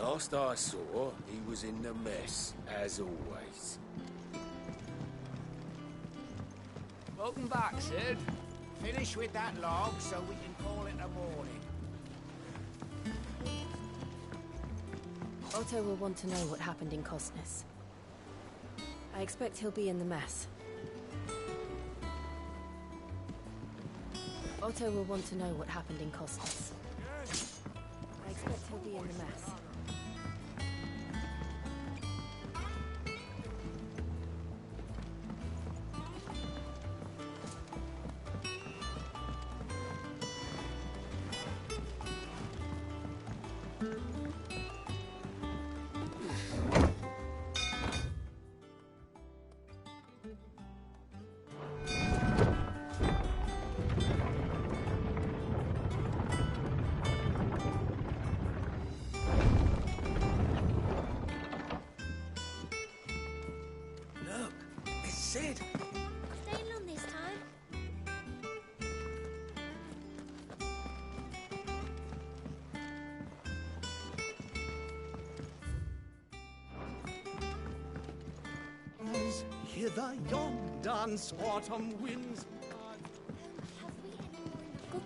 Last I saw, he was in the mess, as always. Welcome back, Sid. Finish with that log so we can call it a morning. Otto will want to know what happened in Costness. I expect he'll be in the mess. Otto will want to know what happened in Costness. I expect he'll be in the mess. Sid! Staying on this time? As hither yon dance autumn winds. Have we any more in the book?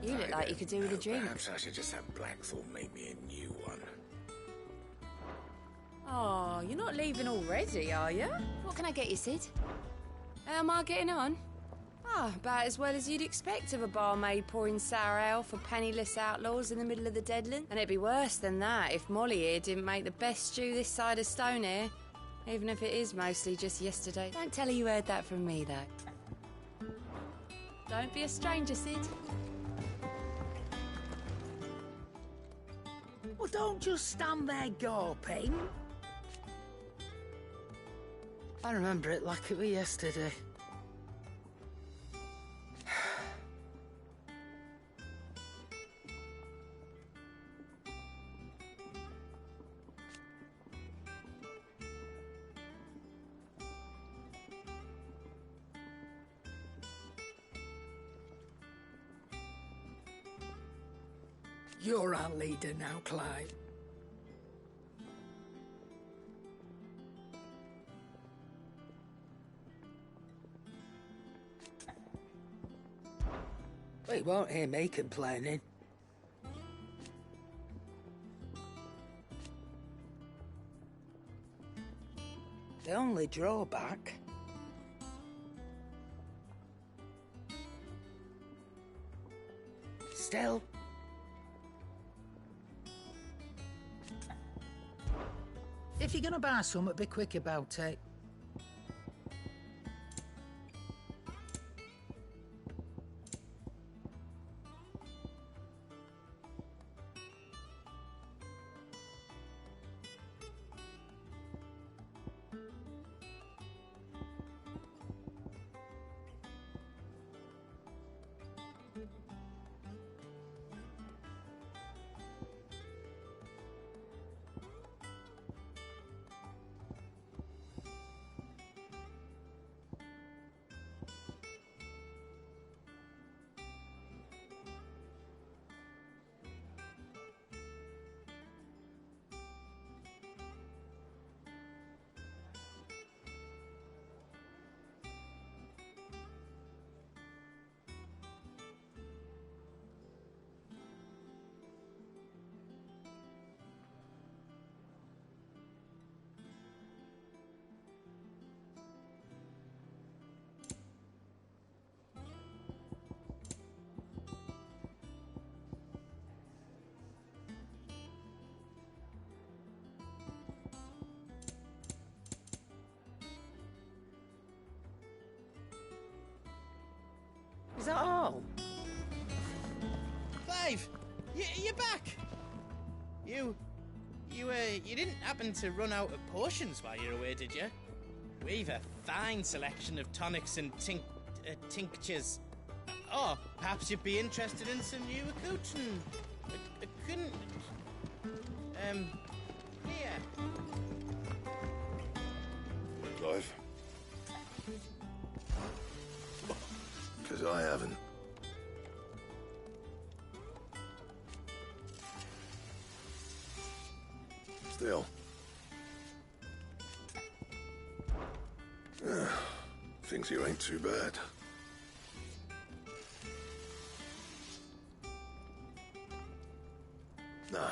You look like you could do with a drink. Perhaps I should just have Blackthorn make me a new one. Oh, you're not leaving already, are you? What can I get you, Sid? How am I getting on? Ah, about as well as you'd expect of a barmaid pouring sour ale for penniless outlaws in the middle of the Deadland. And it'd be worse than that if Molly here didn't make the best stew this side of Stonehair, even if it is mostly just yesterday. Don't tell her you heard that from me, though. Don't be a stranger, Sid. Well, don't just stand there gawping. I remember it like it was yesterday. You're our leader now, Clyde. Well, you won't hear me complaining. The only drawback... Still... If you're gonna buy something, be quick about it. Is that all? Clive! You're back! You didn't happen to run out of potions while you're away, did you? We've a fine selection of tonics and tinctures. Or perhaps you'd be interested in some new accoutrement. I couldn't... Here. Clive? Because I haven't. Still. Thinks you ain't too bad. Nah.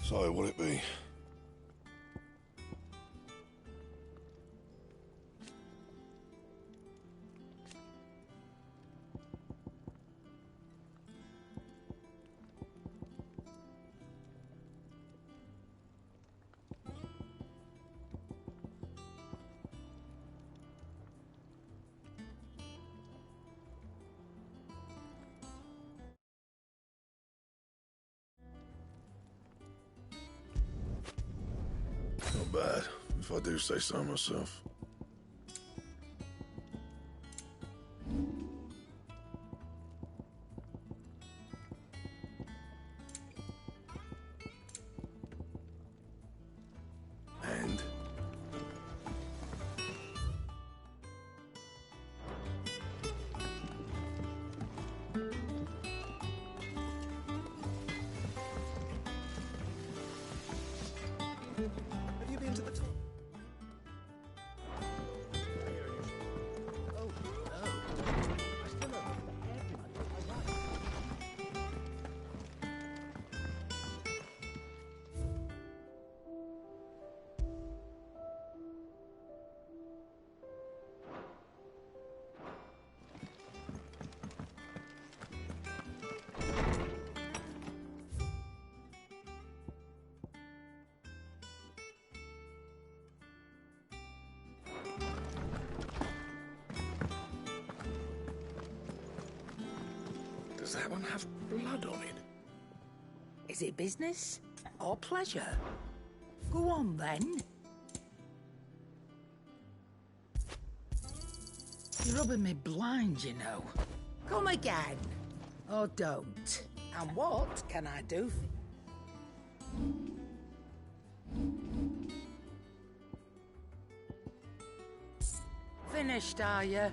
So, what'll it be? Not bad, if I do say so myself. And? Have you been to the top? Oh, no. I still don't think everybody got my right. Does that one have blood on it? Is it business or pleasure? Go on then. You're rubbing me blind, you know. Come again. Or don't. And what can I do for Finished, are you?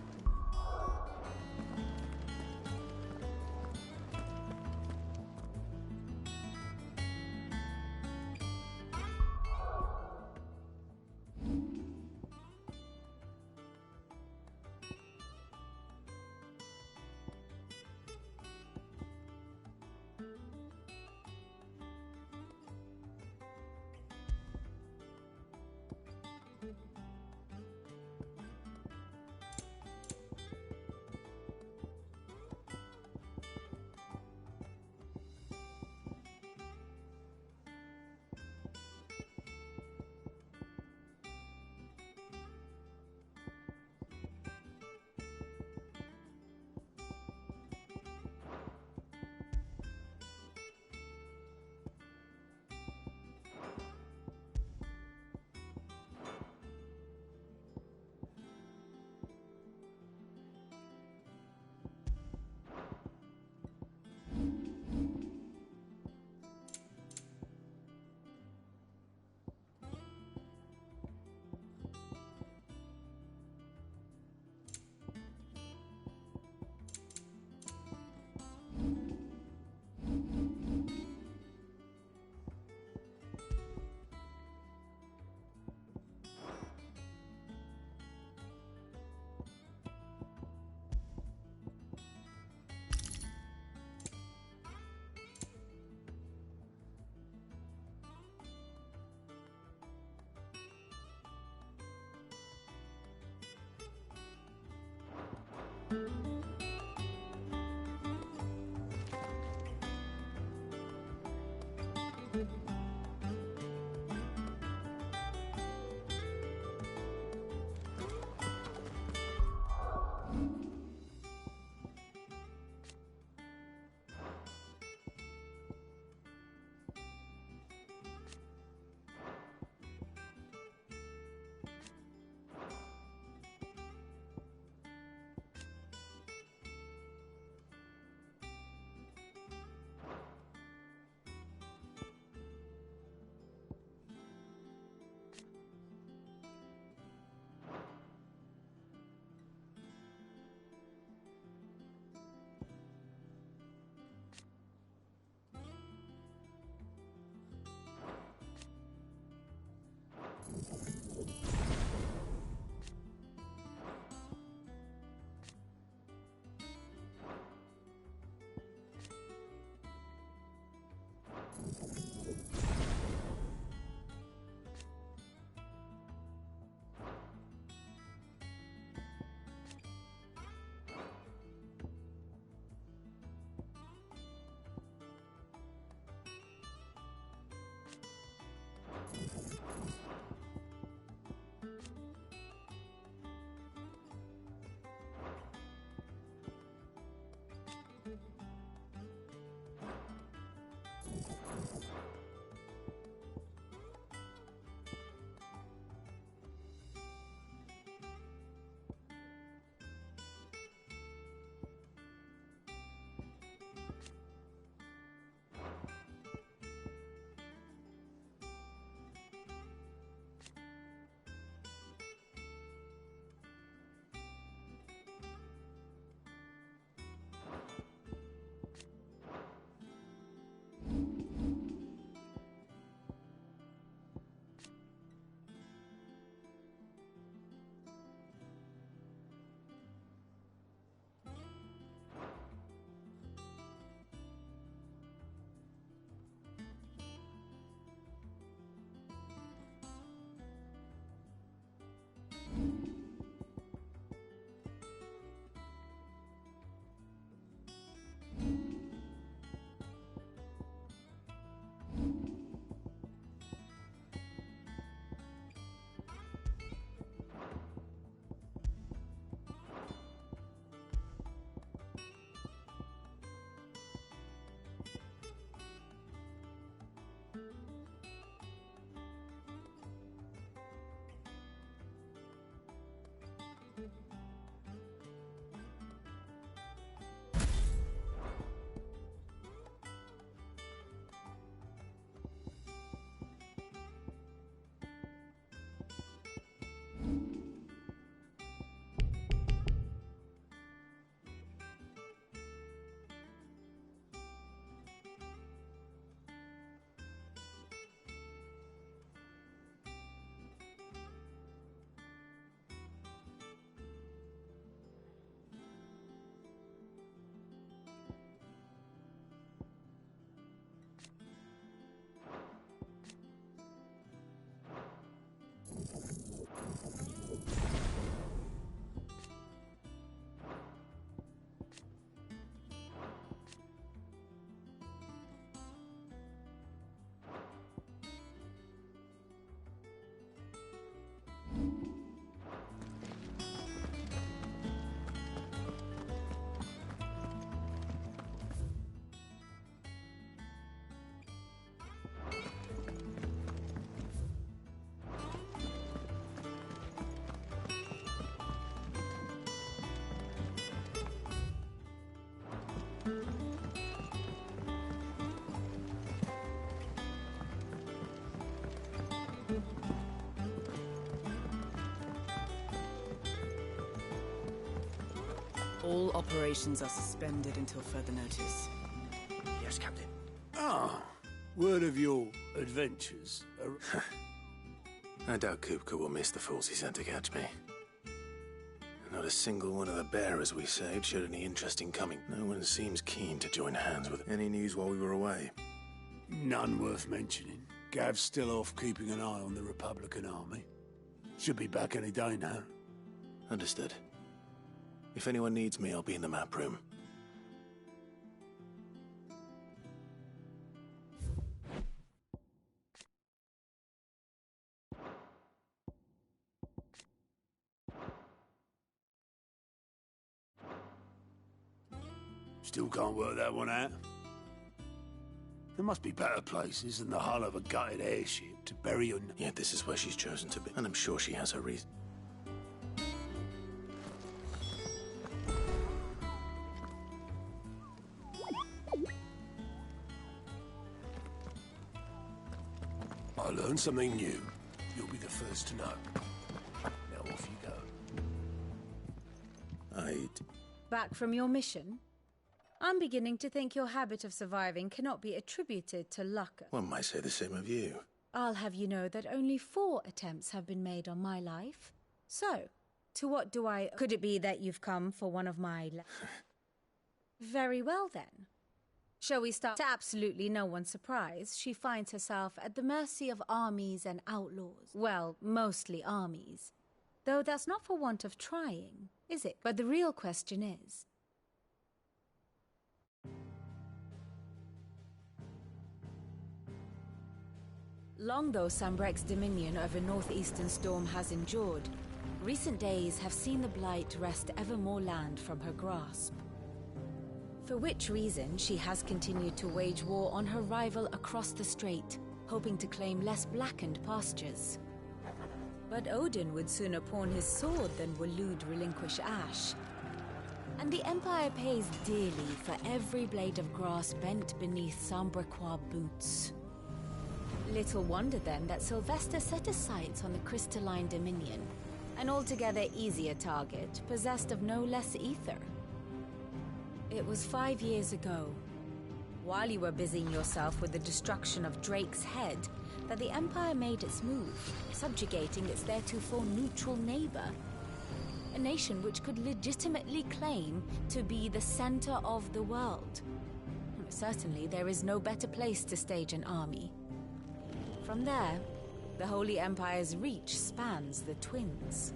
All operations are suspended until further notice. Yes, Captain. Ah, word of your adventures. I doubt Kupka will miss the fools he sent to catch me. Not a single one of the bearers we saved showed any interest in coming. No one seems keen to join hands with any news while we were away. None worth mentioning. Gav's still off keeping an eye on the Republican army. Should be back any day now. Understood. If anyone needs me, I'll be in the map room. Still can't work that one out. There must be better places than the hull of a gutted airship to bury your... Yet this is where she's chosen to be, and I'm sure she has her reason. I learned something new. You'll be the first to know. Now off you go. Back from your mission? I'm beginning to think your habit of surviving cannot be attributed to luck. One might say the same of you. I'll have you know that only 4 attempts have been made on my life. So, to what do I... Could it be that you've come for one of my... Very well, then. Shall we start? To absolutely no one's surprise, she finds herself at the mercy of armies and outlaws. Well, mostly armies. Though that's not for want of trying, is it? But the real question is... Long though Sambrek's dominion over northeastern Storm has endured, recent days have seen the Blight wrest ever more land from her grasp. For which reason she has continued to wage war on her rival across the strait, hoping to claim less blackened pastures. But Odin would sooner pawn his sword than Waloed relinquish Ash. And the Empire pays dearly for every blade of grass bent beneath Sambrequois boots. Little wonder then that Sylvester set his sights on the crystalline dominion, an altogether easier target, possessed of no less ether. It was 5 years ago, while you were busying yourself with the destruction of Drake's head, that the Empire made its move, subjugating its theretofore neutral neighbor, a nation which could legitimately claim to be the center of the world. Certainly, there is no better place to stage an army. From there, the Holy Empire's reach spans the Twins.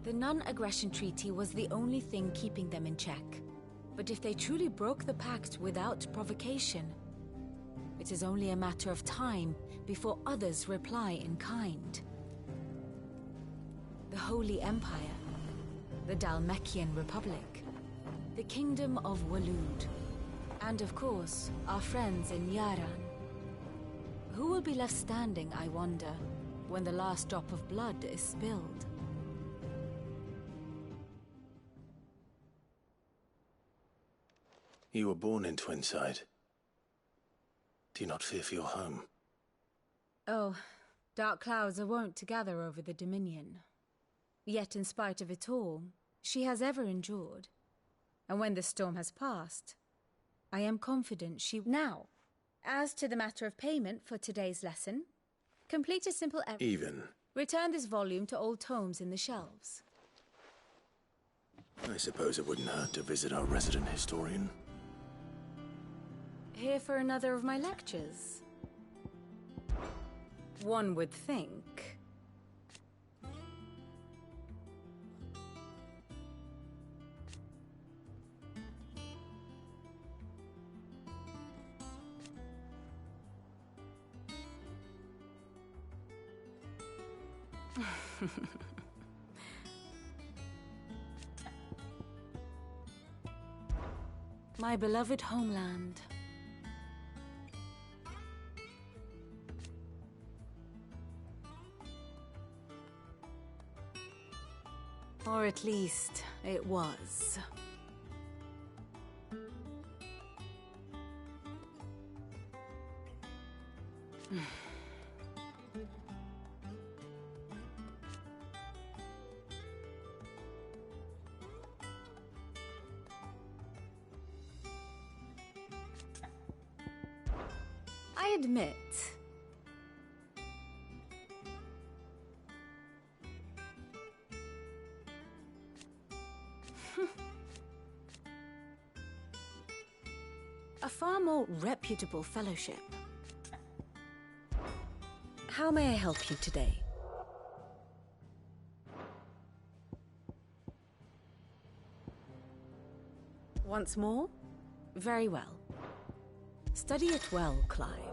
The non-aggression treaty was the only thing keeping them in check. But if they truly broke the pact without provocation, it is only a matter of time before others reply in kind. The Holy Empire, the Dhalmekian Republic, the Kingdom of Waloed, and of course, our friends in Yaran. Who will be left standing, I wonder, when the last drop of blood is spilled? You were born in Twinside. Do you not fear for your home? Oh, dark clouds are wont to gather over the Dominion. Yet in spite of it all, she has ever endured. And when the storm has passed, I am confident she... Now, as to the matter of payment for today's lesson, complete a simple errand. Even. Return this volume to old tomes in the shelves. I suppose it wouldn't hurt to visit our resident historian. Here for another of my lectures? One would think. My beloved homeland. Or at least, it was. I admit, a far more reputable fellowship. How may I help you today? Once more? Very well. Study it well, Clive.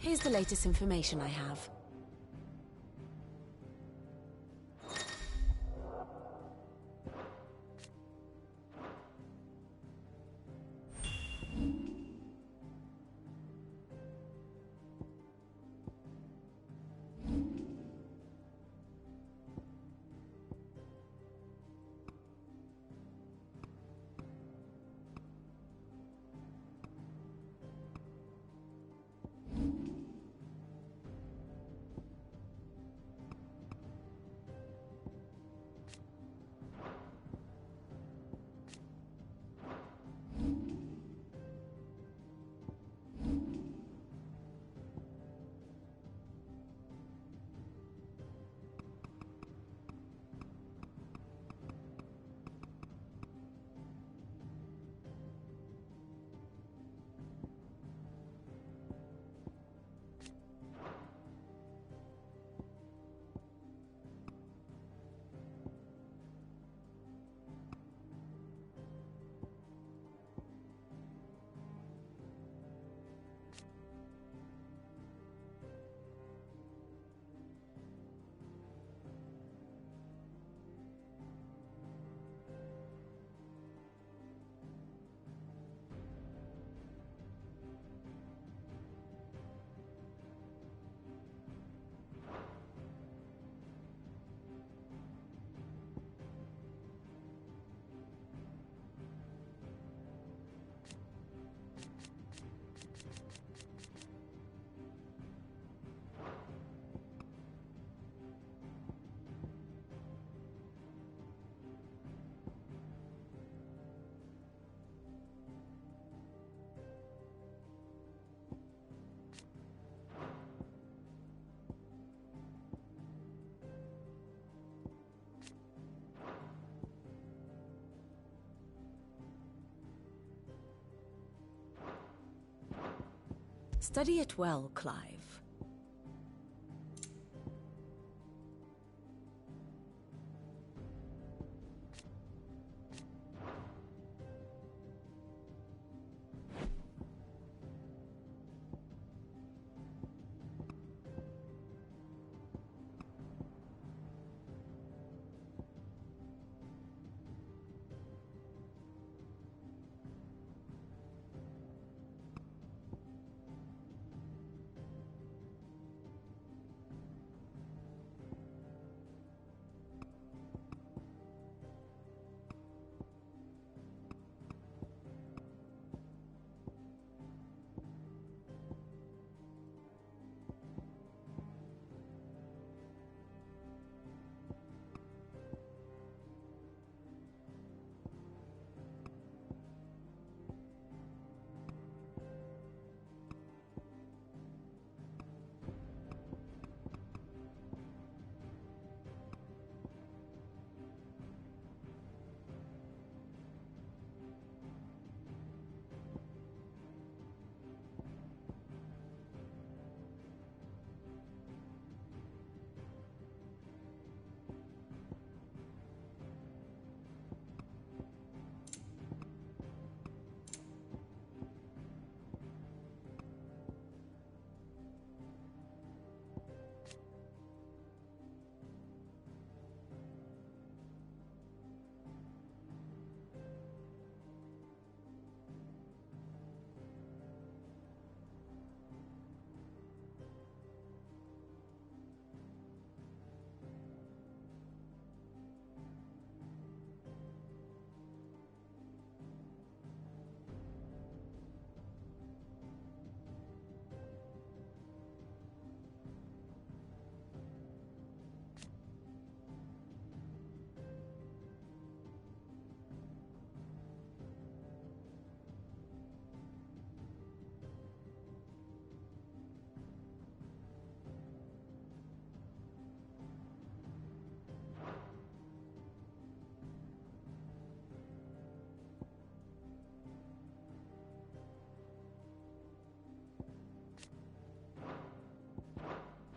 Here's the latest information I have. Study it well, Clive.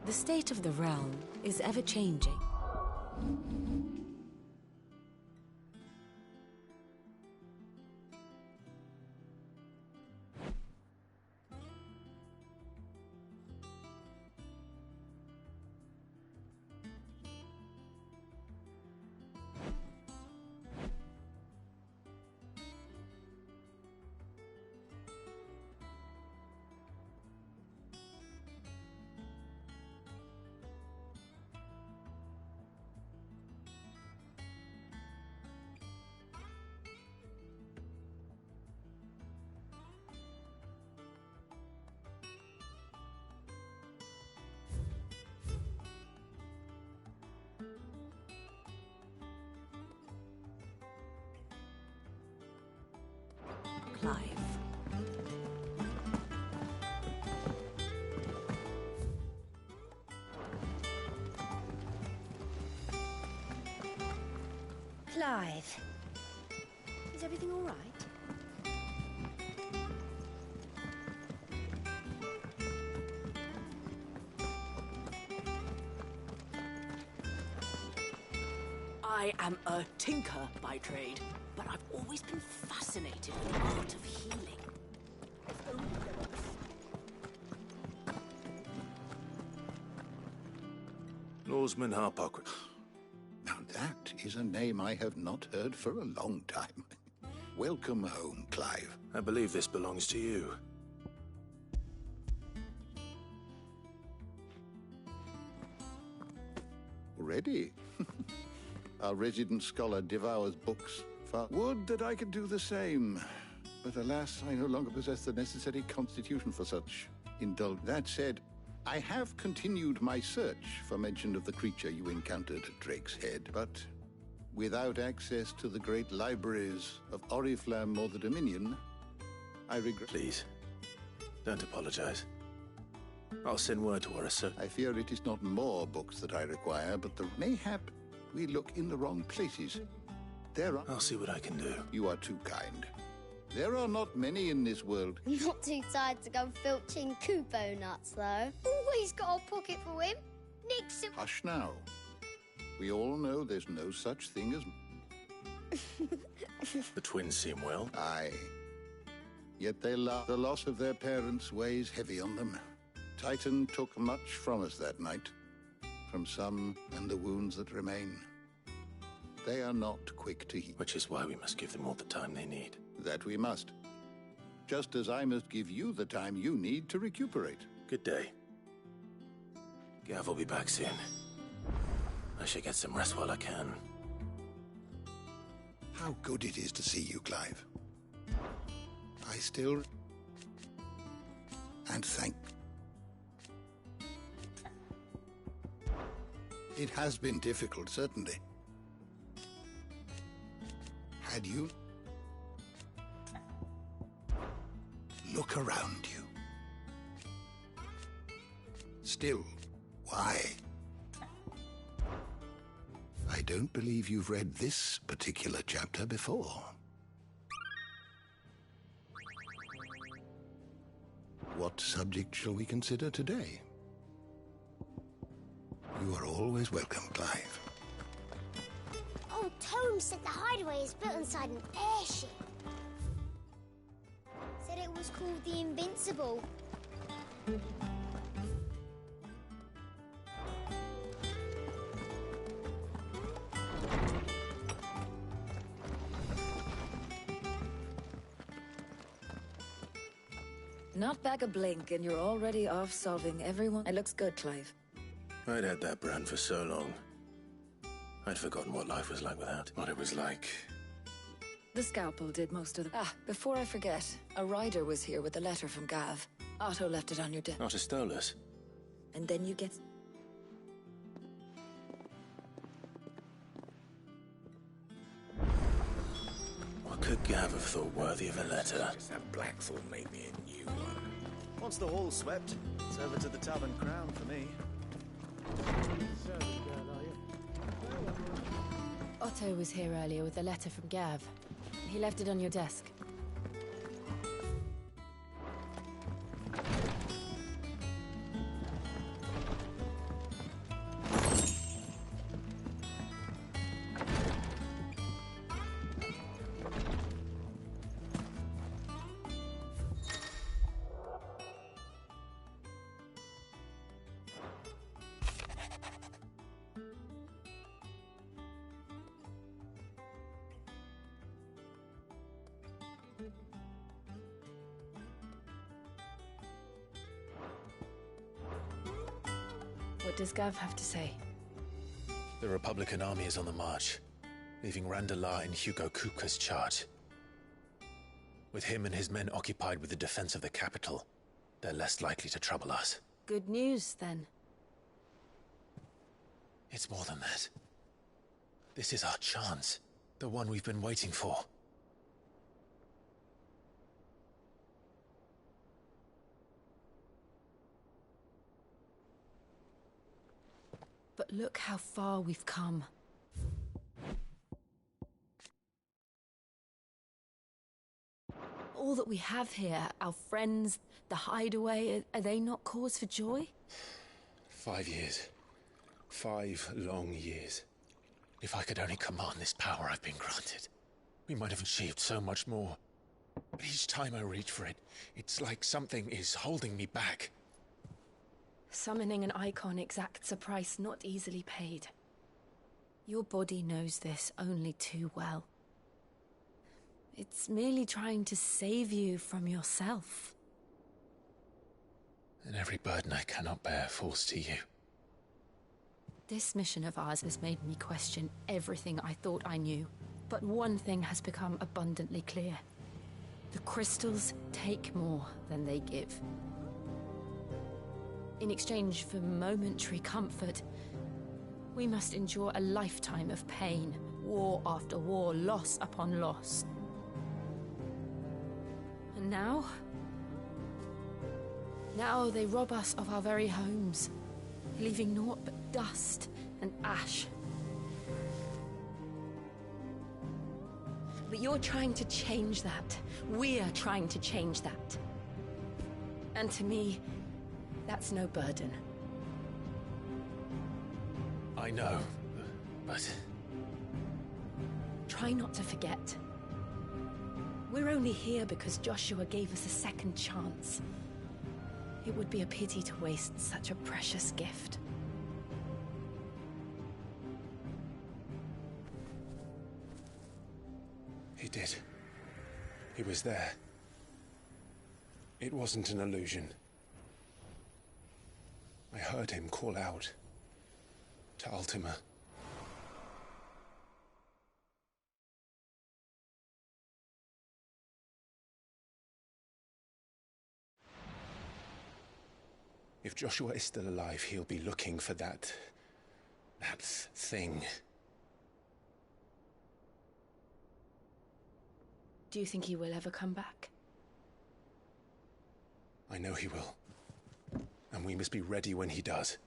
The state of the realm is ever-changing. Clive. Is everything all right? I am a tinker by trade, but I've always been fascinated with the art of healing. Norseman Harpocrates. Now that is a name I have not heard for a long time. Welcome home, Clive. I believe this belongs to you. Already? Our resident scholar devours books. Would that I could do the same. But alas, I no longer possess the necessary constitution for such That said, I have continued my search for mention of the creature you encountered at Drake's Head, but without access to the great libraries of Oriflamme or the Dominion, I regret... Please, don't apologize. I'll send word to Orissa. I fear it is not more books that I require, but mayhap we look in the wrong places. I'll see what I can do. You are too kind. There are not many in this world. Not too tired to go filching Kupo nuts, though. Always got a pocket for him. Nixon. Hush now. We all know there's no such thing as... The twins seem well. Aye. Yet they love the loss of their parents weighs heavy on them. Titan took much from us that night. From some and the wounds that remain. They are not quick to heal. Which is why we must give them all the time they need. That we must. Just as I must give you the time you need to recuperate. Good day. Gav will be back soon. I should get some rest while I can. How good it is to see you, Clive. I still... And thank... It has been difficult, certainly. Had you... Look around you. Still, why? I don't believe you've read this particular chapter before. What subject shall we consider today? You are always welcome, Clive. Old Tome said the hideaway is built inside an airship. Said it was called the Invincible. Not back a blink and you're already off solving everyone. It looks good, Clive. I'd had that brand for so long. I'd forgotten what life was like without. What it was like. The scalpel did most of the... before I forget, a rider was here with a letter from Gav. Otto left it on your desk. Otto stole us. And then you get... What could Gav have thought worthy of a letter? Just that Blackthorn made me a new one. Once the hall's swept, it's over to the Tavern Crown for me. Otto was here earlier with a letter from Gav. He left it on your desk. What does Gav have to say? The Republican army is on the march, leaving Randalar in Hugo Kupka's charge. With him and his men occupied with the defense of the capital, they're less likely to trouble us. Good news, then. It's more than that. This is our chance. The one we've been waiting for. But look how far we've come. all that we have here, our friends, the hideaway, are they not cause for joy? 5 years. 5 long years. If I could only command this power I've been granted, we might have achieved so much more. But each time I reach for it, it's like something is holding me back. Summoning an icon exacts a price not easily paid. Your body knows this only too well. It's merely trying to save you from yourself. And every burden I cannot bear falls to you. This mission of ours has made me question everything I thought I knew. But one thing has become abundantly clear. The crystals take more than they give. In exchange for momentary comfort, we must endure a lifetime of pain, war after war, loss upon loss. And now they rob us of our very homes, leaving naught but dust and ash. But you're trying to change that. We're trying to change that. And to me, that's no burden. I know, but... Try not to forget. We're only here because Joshua gave us a second chance. It would be a pity to waste such a precious gift. He did. He was there. It wasn't an illusion. I heard him call out to Ultima. If Joshua is still alive, he'll be looking for that thing. Do you think he will ever come back? I know he will. And we must be ready when he does.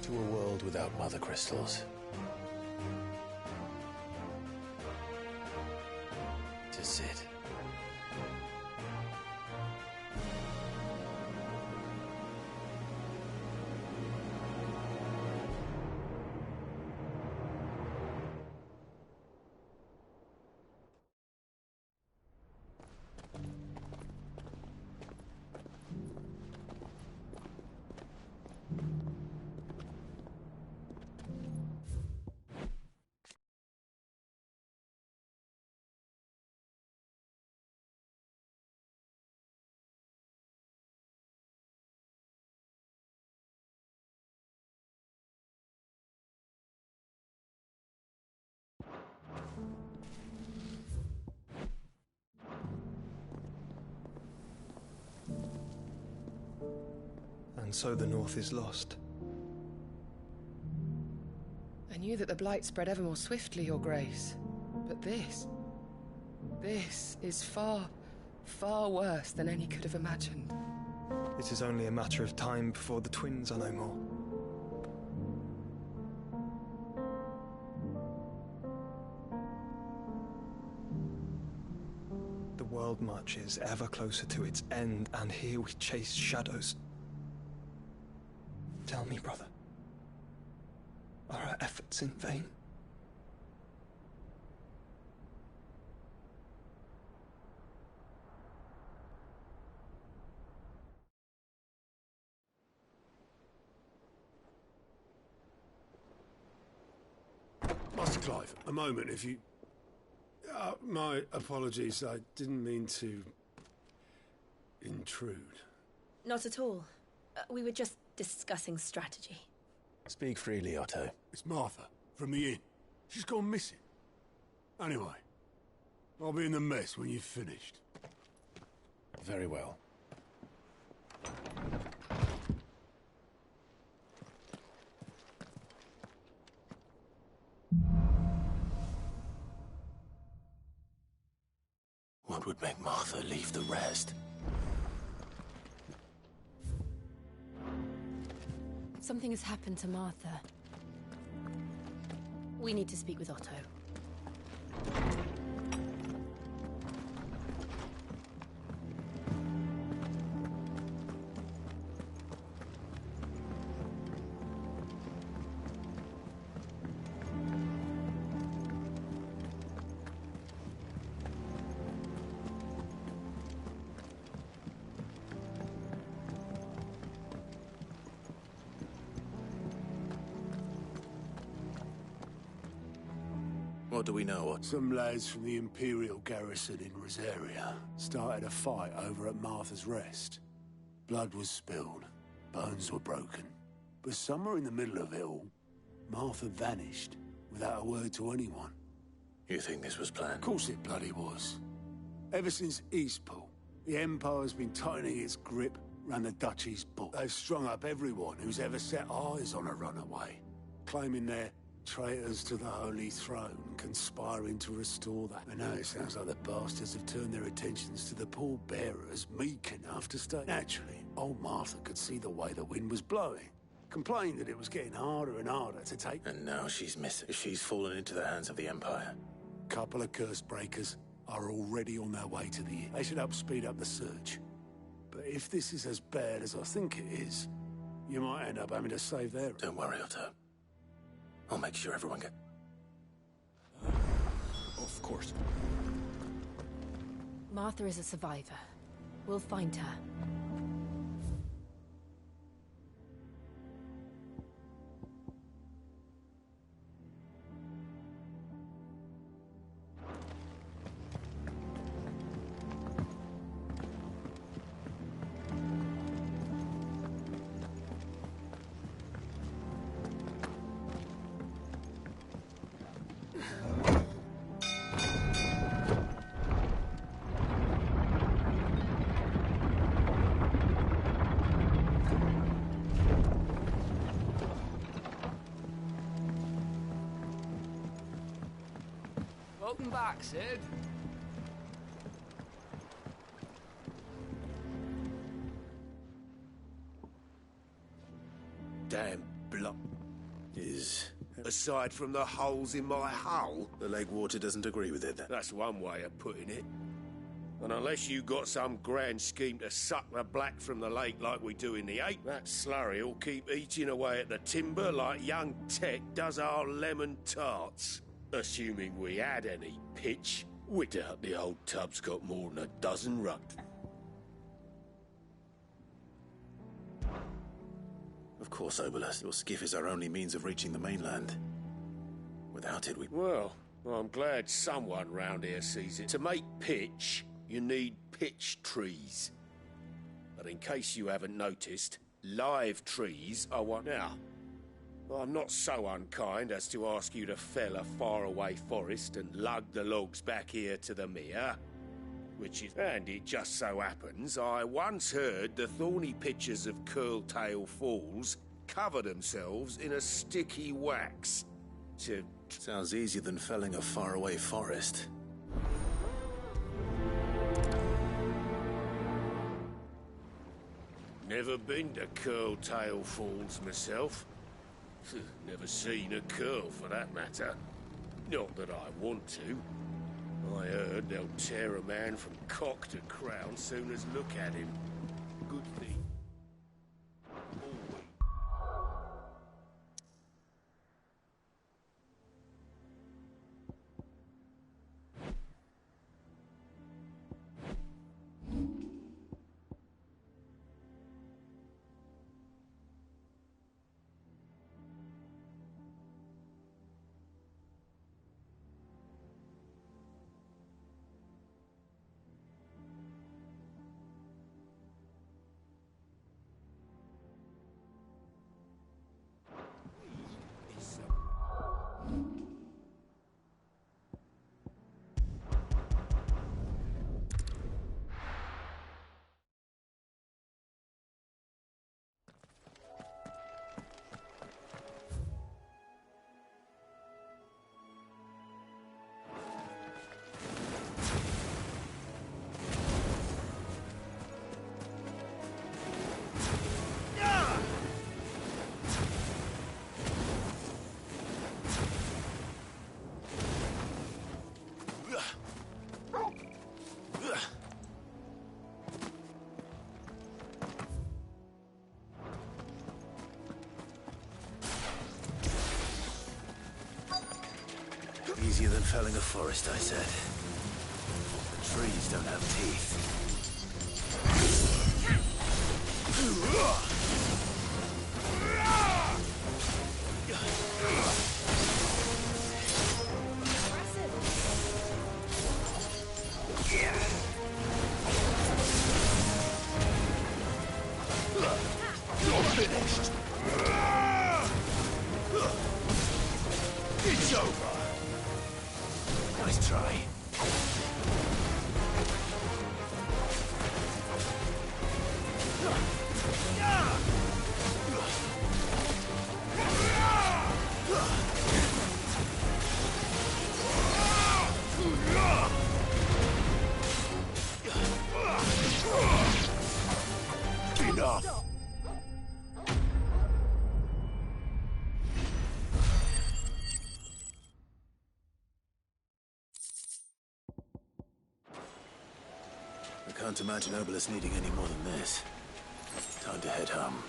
To a world without mother crystals. To Sid. And so the North is lost. I knew that the Blight spread ever more swiftly, Your Grace. But this is far, far worse than any could have imagined. It is only a matter of time before the twins are no more. The world marches ever closer to its end, and here we chase shadows. Tell me, brother, are our efforts in vain? Master Clive, a moment, if you... my apologies, I didn't mean to... intrude. Not at all. We were just discussing strategy. Speak freely, Otto. It's Martha, from the inn. She's gone missing. Anyway, I'll be in the mess when you've finished. Very well. What would make Martha leave the rest? Something has happened to Martha. We need to speak with Otto. What do we know? Some lads from the Imperial garrison in Rosaria started a fight over at Martha's Rest. Blood was spilled, bones were broken. But somewhere in the middle of it all, Martha vanished without a word to anyone. You think this was planned? Of course it bloody was. Ever since Eastpool, the Empire's been tightening its grip round the Duchy's book. They've strung up everyone who's ever set eyes on a runaway, claiming they're traitors to the Holy Throne, conspiring to restore that. And now it sounds like the bastards have turned their attentions to the pallbearers meek enough to stay. Naturally, old Martha could see the way the wind was blowing, complained that it was getting harder and harder to take. And now she's missing. She's fallen into the hands of the Empire. Couple of curse breakers are already on their way to the inn. They should help speed up the search. But if this is as bad as I think it is, you might end up having to save their... Don't worry, Otto. I'll make sure everyone gets... Of course. Martha is a survivor. We'll find her. Welcome back, Sid. Damn block. Is... Aside from the holes in my hull? The lake water doesn't agree with it, then? That's one way of putting it. And unless you got some grand scheme to suck the black from the lake like we do in the Ape, that slurry will keep eating away at the timber like young Tech does our lemon tarts. Assuming we had any pitch, we doubt the old tub's got more than a dozen rucked. Of course, Obolus. Your skiff is our only means of reaching the mainland. Without it, we... Well, I'm glad someone round here sees it. To make pitch, you need pitch trees. But in case you haven't noticed, live trees are what now. I'm not so unkind as to ask you to fell a faraway forest and lug the logs back here to the mere, which is... And it just so happens I once heard the thorny pitchers of Curltail Falls cover themselves in a sticky wax to... Sounds easier than felling a faraway forest. Never been to Curltail Falls myself. Never seen a curl, for that matter. Not that I want to. I heard they'll tear a man from cock to crown soon as look at him. Good thing. Easier than felling a forest, I said. The trees don't have teeth. You're finished. It's over. Nice try. Enough. I can't imagine Obelisk needing any more than this. Time to head home.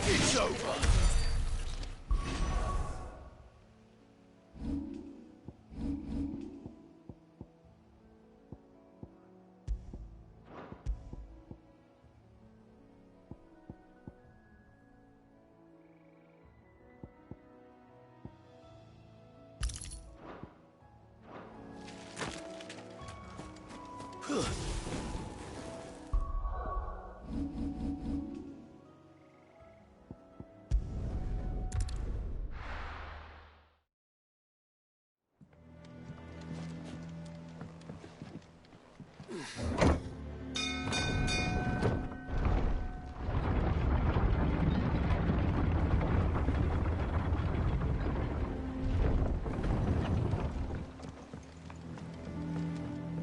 It's over.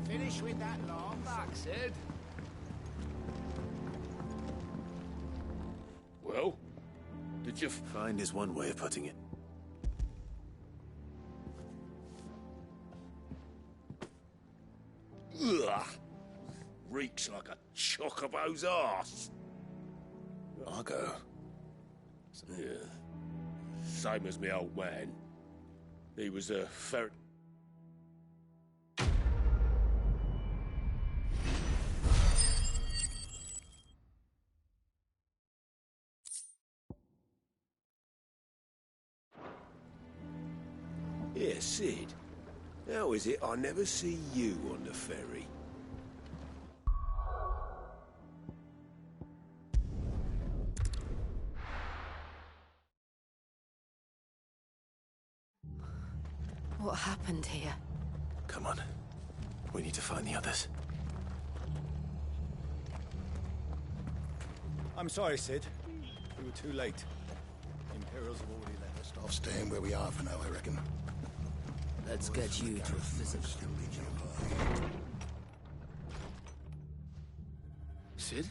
Finish with that log. Back, Sid. Well, did you find is one way of putting it. Ugh. Reeks like a chocobo's arse. Argo. Yeah. Same as me old man. He was a ferret. Yeah, Sid. How is it I never see you on the ferry? What happened here? Come on. We need to find the others. I'm sorry, Sid. We were too late. The Imperials have already left us. Off staying where we are for now, I reckon. Let's get you to a physical. Sid?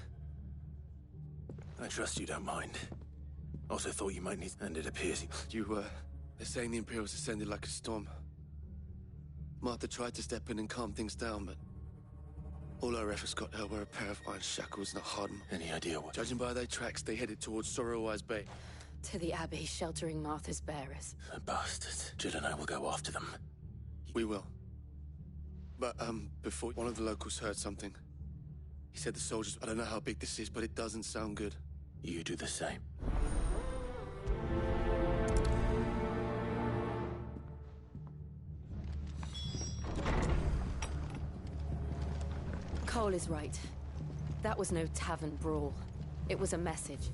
I trust you don't mind. Also thought you might need... And it appears... They're saying the Imperials descended like a storm. Martha tried to step in and calm things down, but... all our efforts got her were a pair of iron shackles and a hardened... Any idea what... Judging by their tracks, they headed towards Sorrowwise Bay. To the Abbey, sheltering Martha's bearers. The bastards. Jill and I will go after them. We will. But, before one of the locals heard something. He said the soldiers... I don't know how big this is, but it doesn't sound good. You do the same. Cole is right. That was no tavern brawl. It was a message.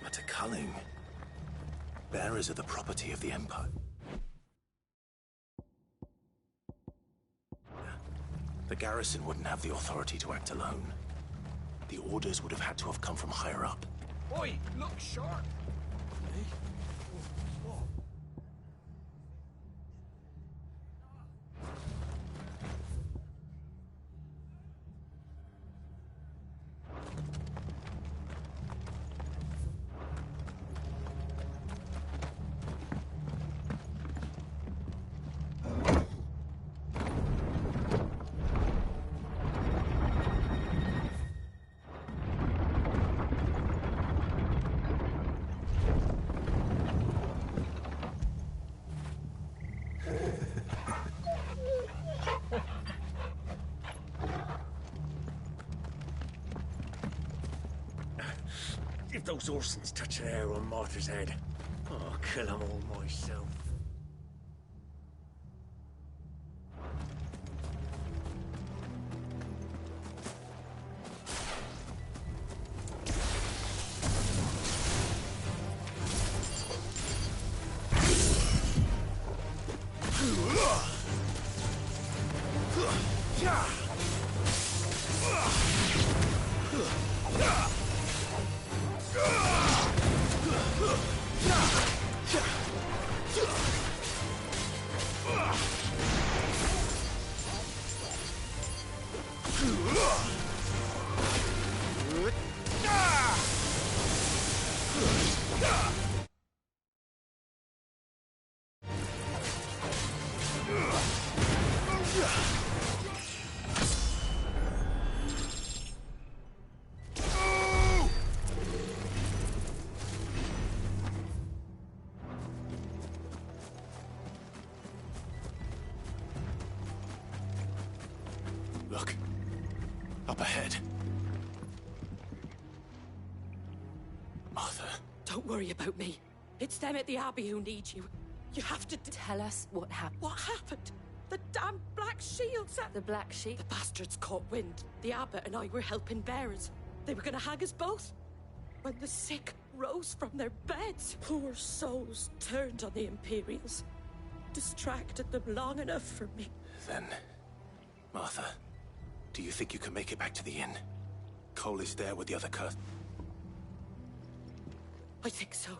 But a culling. Bearers are the property of the Empire. The garrison wouldn't have the authority to act alone. The orders would have had to have come from higher up. Oi, look sharp. If those Orsons touch an arrow on Martha's head, I'll kill them all myself. Look. Up ahead. Martha. Don't worry about me. It's them at the Abbey who need you. You have to tell us what happened. What happened? The damn Black Shields. The Black Shield? The bastards caught wind. The Abbot and I were helping bearers. They were going to hang us both. When the sick rose from their beds, poor souls turned on the Imperials. Distracted them long enough for me. Then, Martha, do you think you can make it back to the inn? Cole is there with the other Kurth. I think so.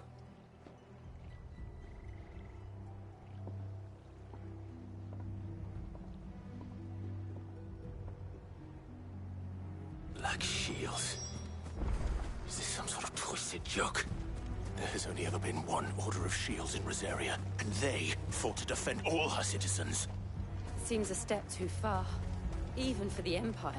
Black Shields. Is this some sort of twisted joke? There has only ever been one Order of Shields in Rosaria, and they fought to defend all her citizens. Seems a step too far, even for the Empire.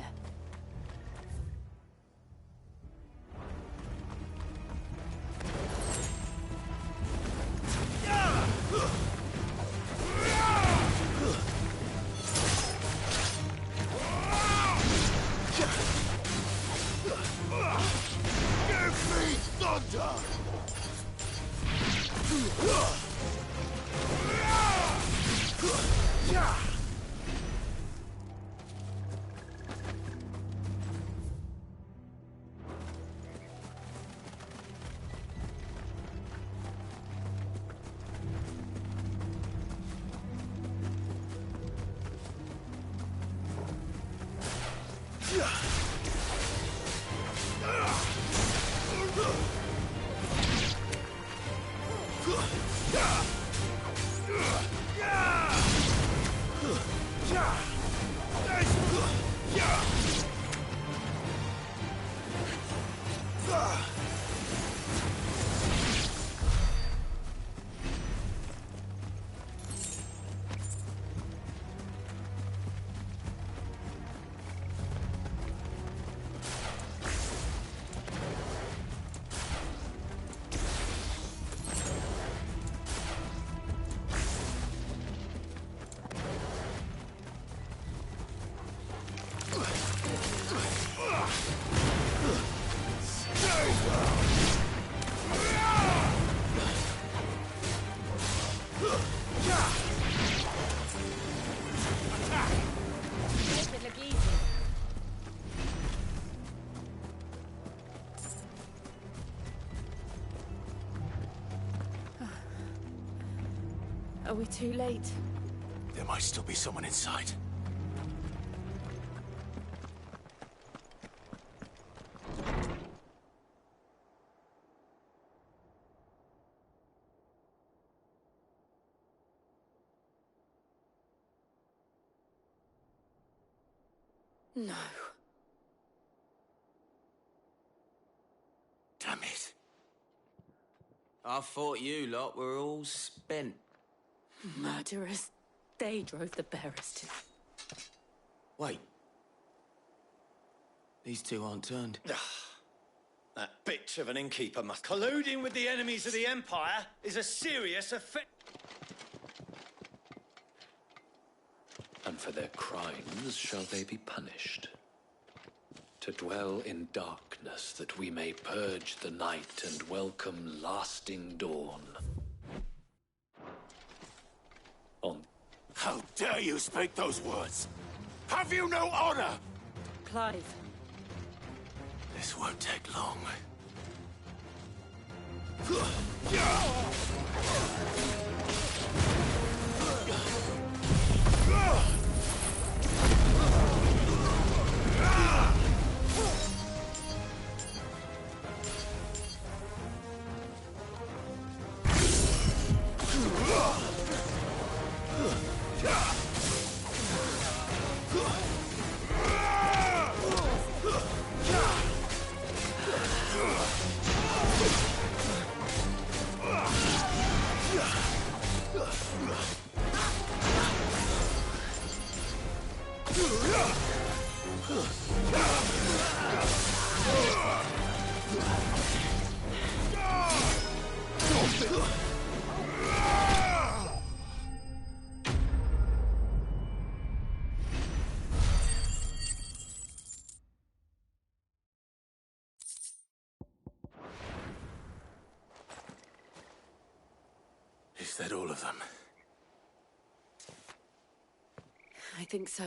Are we too late? There might still be someone inside. No. Damn it. I thought you lot were all spent. Murderers. They drove the bearers to... Wait. These two aren't turned. That bitch of an innkeeper must... Colluding with the enemies of the Empire is a serious offence. And for their crimes shall they be punished. To dwell in darkness that we may purge the night and welcome lasting dawn. How dare you speak those words? Have you no honor? Clive. This won't take long. Is that all of them? I think so.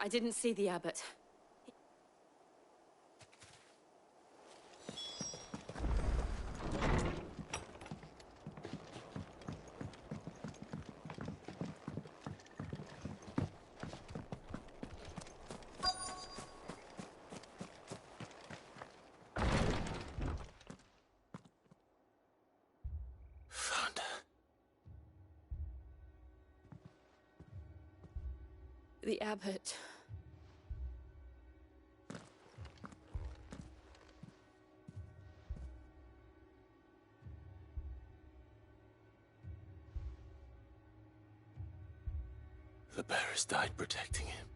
I didn't see the abbot. The abbot. The bearers died protecting him.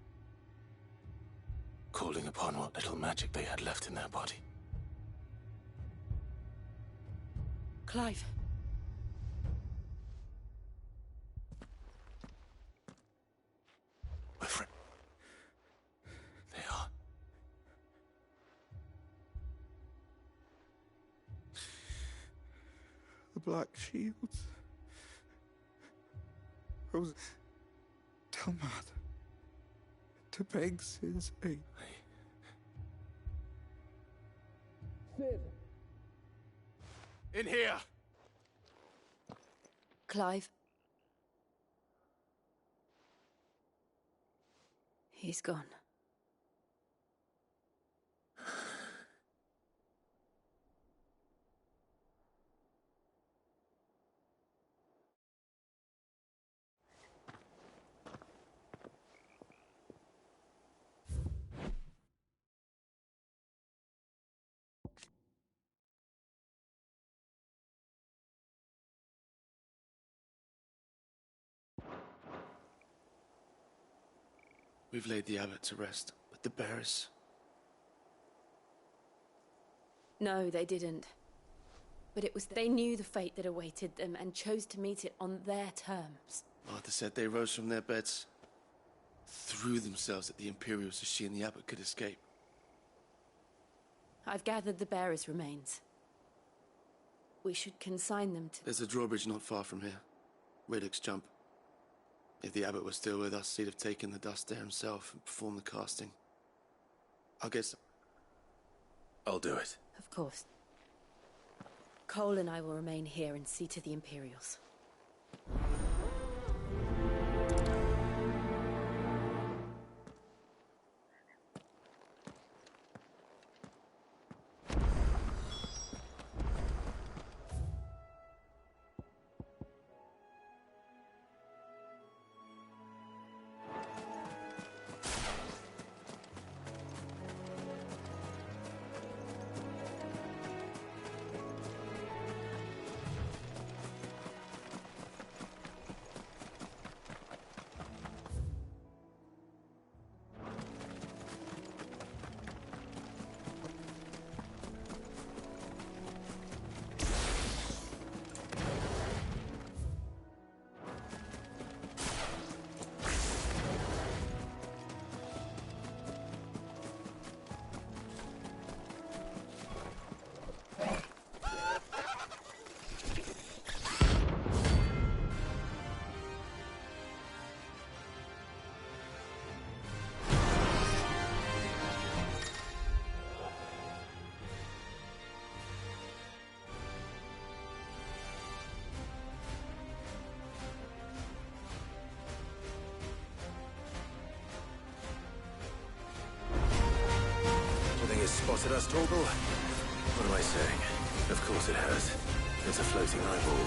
Calling upon what little magic they had left in their body. Clive. My friend. They are. The Black Shields. Rose... Tell Mother to beg Sid's aid. Sid! In here! Clive. He's gone. We've laid the abbot to rest, but the bearers... No, they didn't. But it was they knew the fate that awaited them and chose to meet it on their terms. Martha said they rose from their beds, threw themselves at the Imperials so she and the abbot could escape. I've gathered the bearers' remains. We should consign them to... There's a drawbridge not far from here. Riddick's jump. If the abbot was still with us, he'd have taken the dust there himself and performed the casting. I'll get some... I'll do it. Of course. Cole and I will remain here and see to the Imperials. spotted us, Torgal? What am I saying? Of course it has. It's a floating eyeball.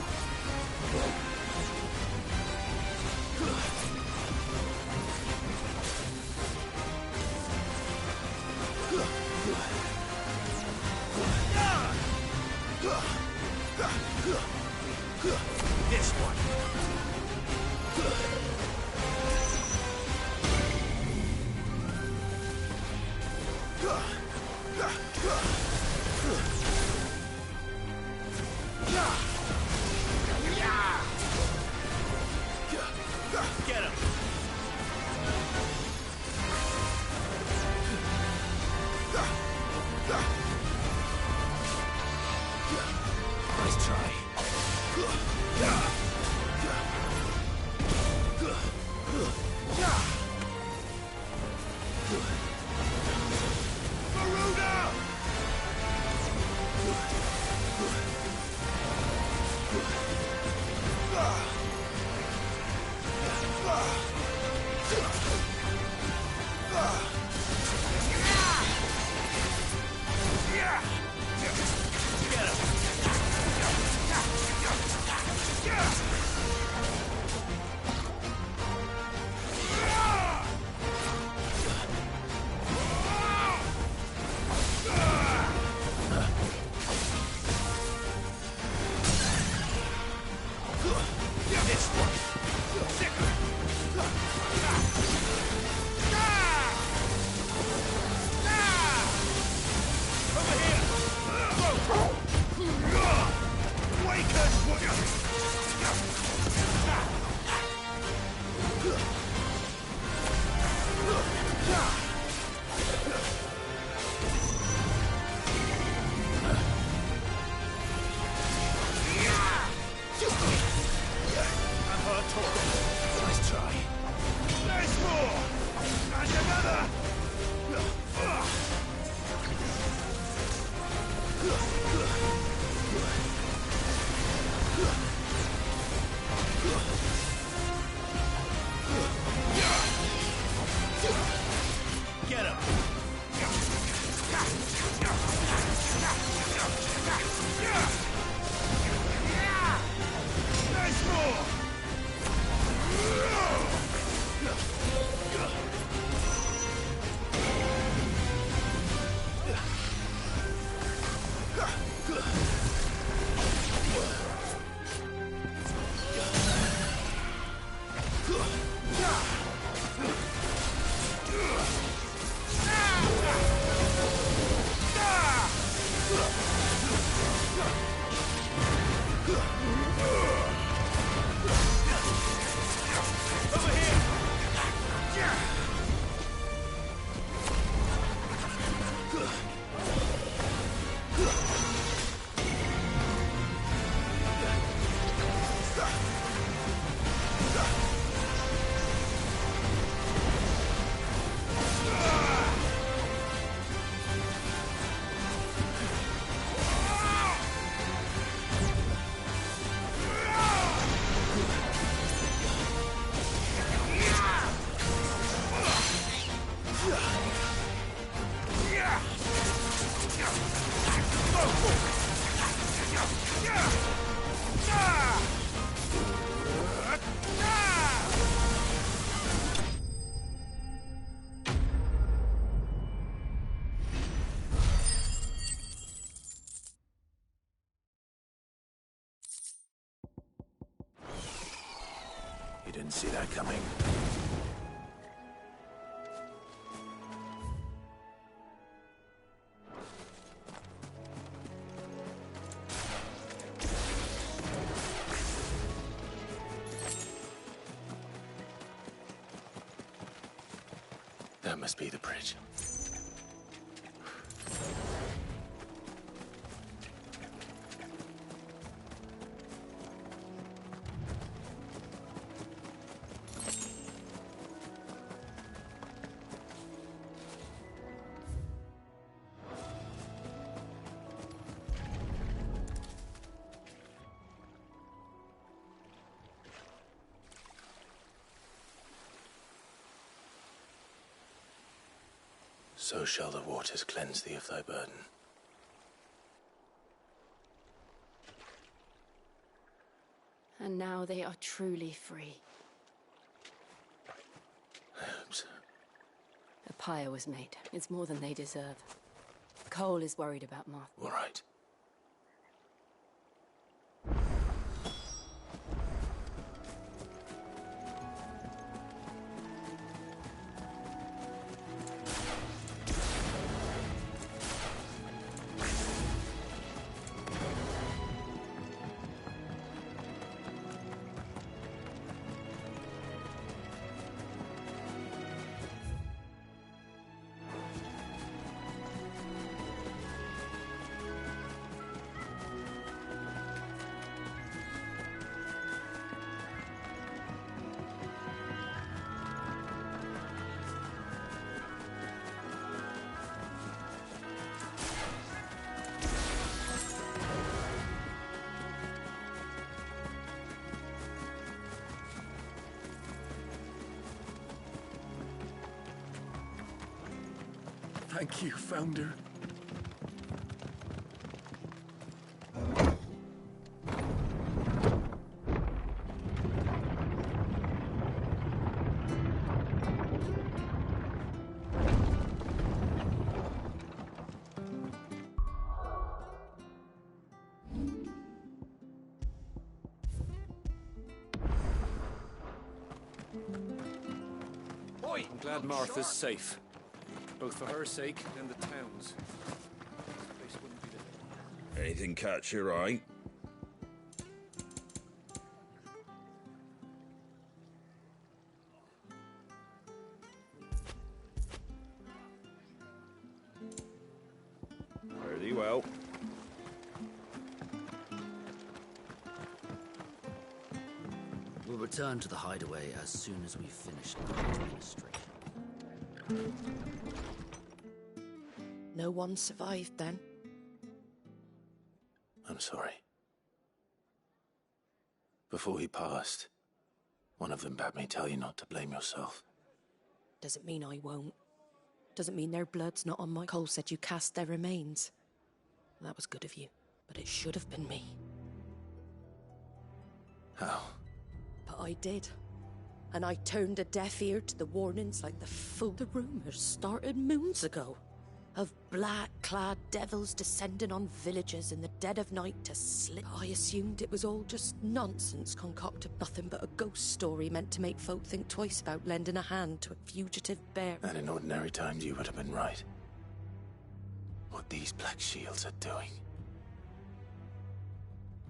This one. Get him! Nice try. Nice try. There's more! And another! Get him! There's more! You didn't see that coming. That must be the bridge. So shall the waters cleanse thee of thy burden. And now they are truly free. I hope so. A pyre was made. It's more than they deserve. Cole is worried about Martha. All right. Thank you, Founder. I'm glad Martha's safe. Both for her sake and the town's. This place wouldn't be the... Anything catch your eye? Pretty well. We'll return to the hideaway as soon as we've finished the administration. No one survived then? I'm sorry. Before he passed, one of them bade me tell you not to blame yourself. Doesn't mean I won't. Doesn't mean their blood's not on my... Cole said you cast their remains. That was good of you, but it should have been me. How? But I did. And I turned a deaf ear to the warnings like the fool. The rumours started moons ago. Of black-clad devils descending on villages in the dead of night to slip. I assumed it was all just nonsense concocted, nothing but a ghost story meant to make folk think twice about lending a hand to a fugitive bear. And in ordinary times you would have been right. What these Black Shields are doing.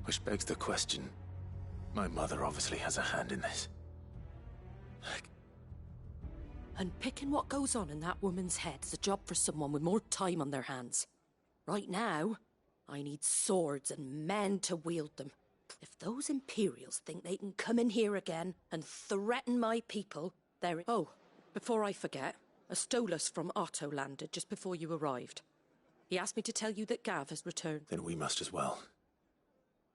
Which begs the question, my mother obviously has a hand in this. And picking what goes on in that woman's head is a job for someone with more time on their hands. Right now, I need swords and men to wield them. If those Imperials think they can come in here again and threaten my people, they're... Oh, before I forget, a Stolas from Otto landed just before you arrived. He asked me to tell you that Gav has returned. Then we must as well.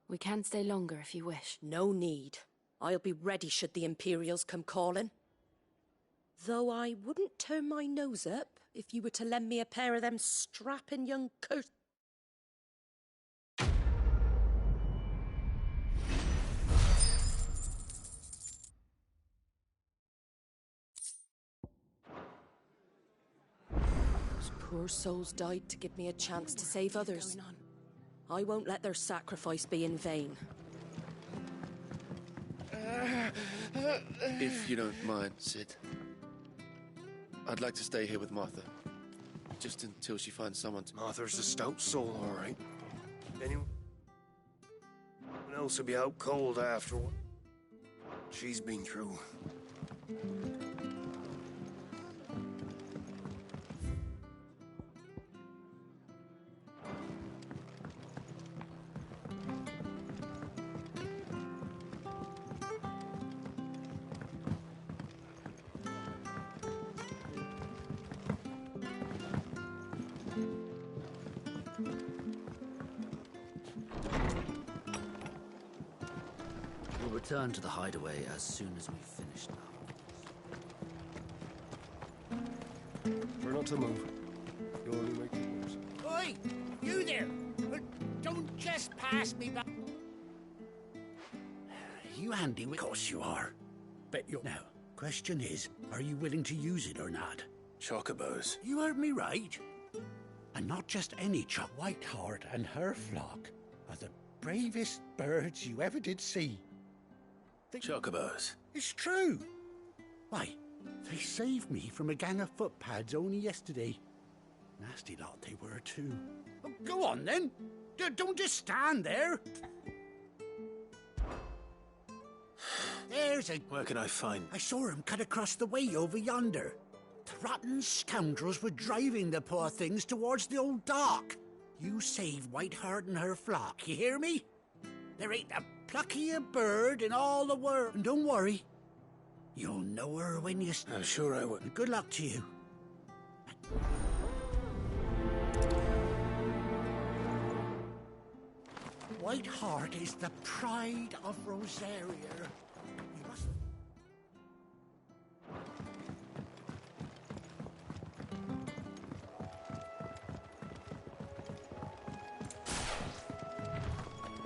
We can stay longer if you wish. No need. I'll be ready should the Imperials come calling. Though I wouldn't turn my nose up if you were to lend me a pair of them strapping young curs... Those poor souls died to give me a chance to save others. I won't let their sacrifice be in vain. If you don't mind, Sid, I'd like to stay here with Martha. Just until she finds someone to... Martha's a stout soul, all right. Anyone else will be out cold after what she's been through. We'll return to the hideaway as soon as we've finished now. We're not to move. It'll only make it worse. Oi! You there! Don't just pass me by. You handy? Of course you are. Bet you. Now, question is, are you willing to use it or not? Chocobos. You heard me right. And not just any choc. Whiteheart and her flock are the bravest birds you ever did see. Chocobos. It's true. Why, they saved me from a gang of footpads only yesterday. Nasty lot they were, too. Oh, go on, then. Don't just stand there. There's a... Where can I find... I saw him cut across the way over yonder. The rotten scoundrels were driving the poor things towards the old dock. You save Whiteheart and her flock, you hear me? There ain't a pluckier bird in all the world. And don't worry, you'll know her when you... I'm sure I will. And good luck to you. Whiteheart is the pride of Rosaria. You must...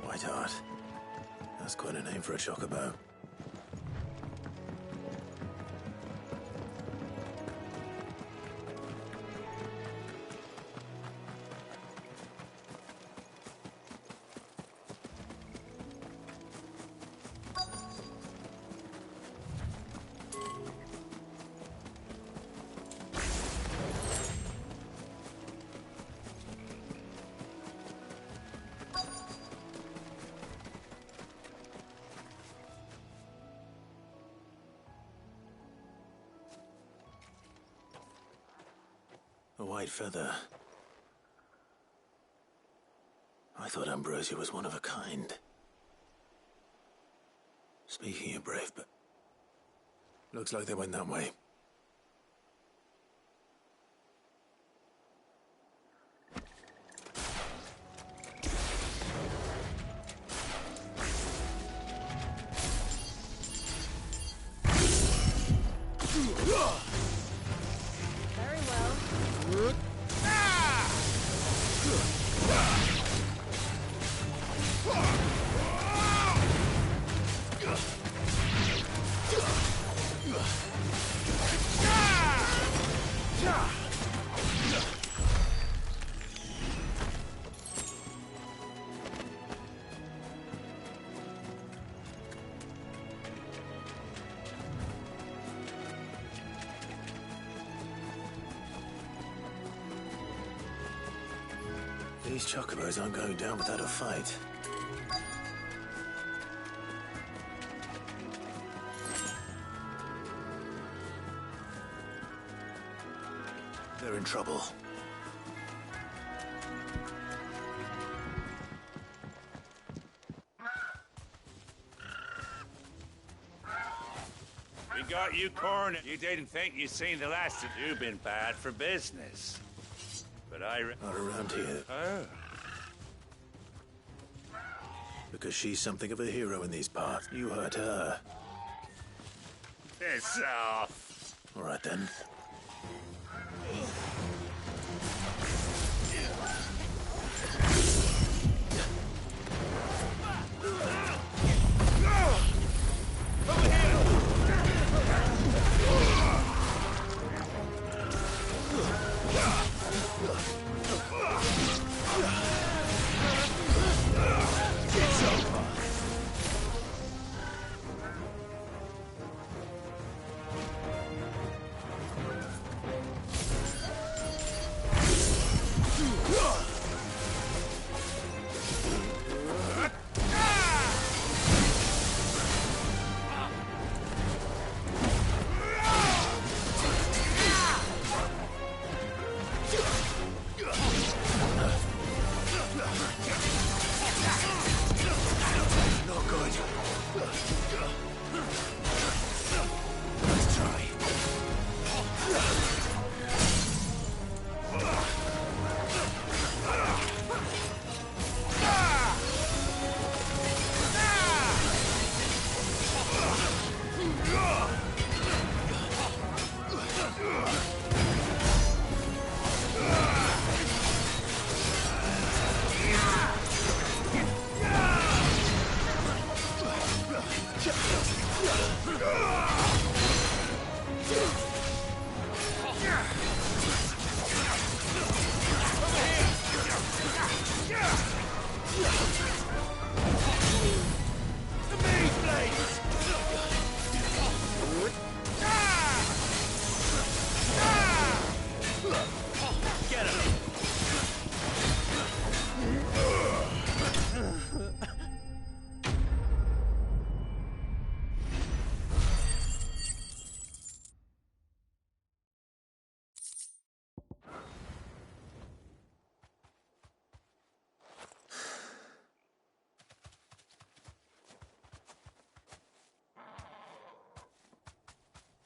Whiteheart. That's quite a name for a chocobo. A white feather. I thought Ambrosia was one of a kind. Speaking of brave, but... looks like they went that way. Very well. These chocobos aren't going down without a fight. They're in trouble. We got you cornered. You didn't think you'd seen the last of you. Been bad for business. But Not around here. Oh. Because she's something of a hero in these parts. You hurt her. Piss off. All right, then.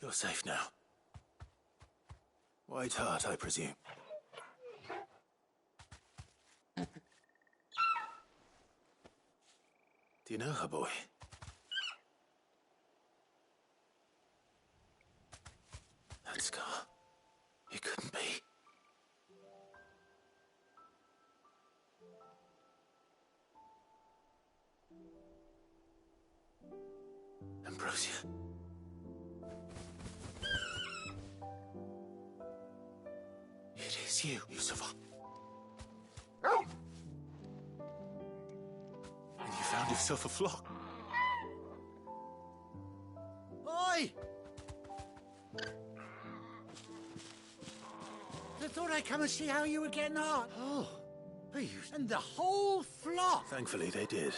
You're safe now. White Hart, I presume. Do you know her, boy? That scar. It couldn't be. Ambrosia. It is you, Yusufa. And you found yourself a flock. Oi! I thought I'd come and see how you were getting on. Oh, and the whole flock. Thankfully, they did.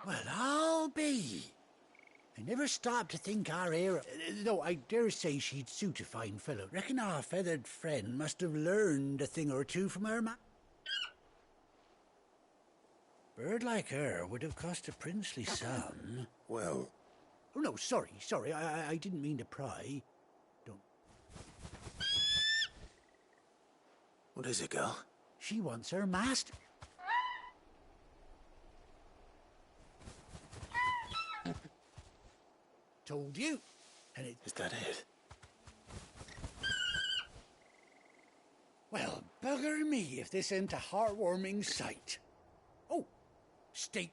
Well, I'll be. I never stopped to think our heir... though I dare say she'd suit a fine fellow. Reckon our feathered friend must have learned a thing or two from her Bird like her would have cost a princely sum. Well... Oh, no, sorry. I didn't mean to pry. Don't... What is it, girl? She wants her master. Told you. And it... Is that it? Well, bugger me if this ain't a heartwarming sight. Oh, stay.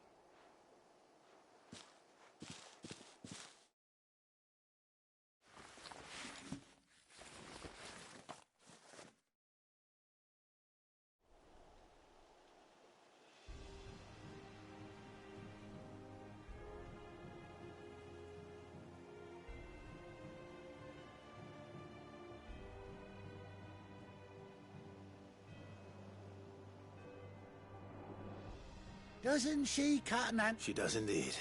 Doesn't she, Cotton Ant? She does indeed.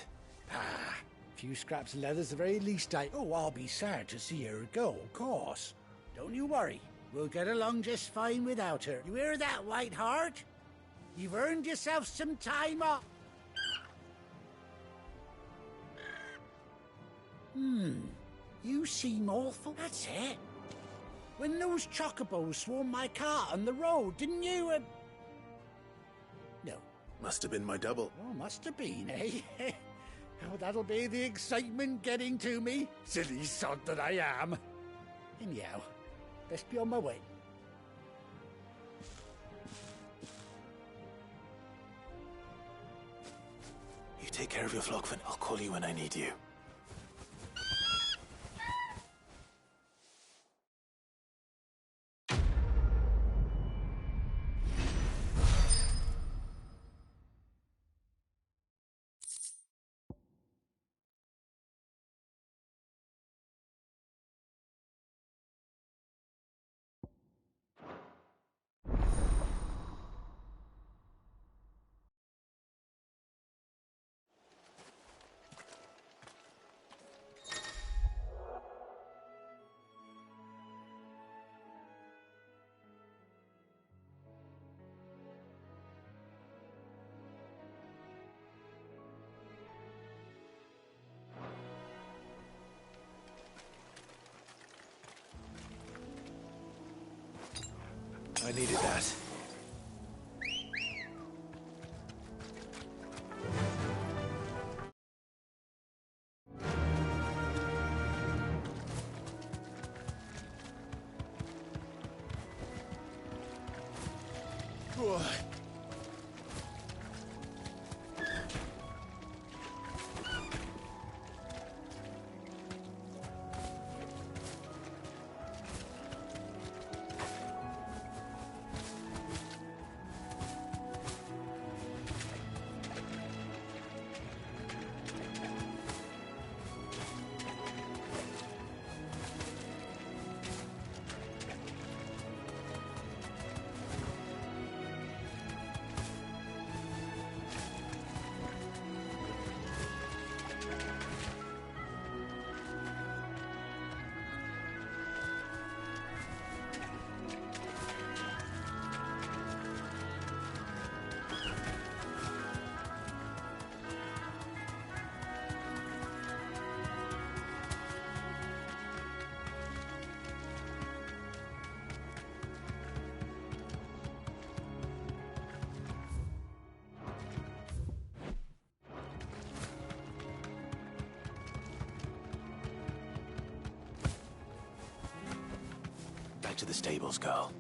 Ah, a few scraps of leather's the very least Oh, I'll be sad to see her go, of course. Don't you worry. We'll get along just fine without her. You hear that, White Hart? You've earned yourself some time off. You seem awful. That's it. When those chocobos swarmed my car on the road, didn't you, No. Must have been my double. Oh, must have been, eh? Oh, that'll be the excitement getting to me. Silly sod that I am. Anyhow, best be on my way. You take care of your flock, Finn. I'll call you when I need you. I needed that. Boy. back to the stables, girl.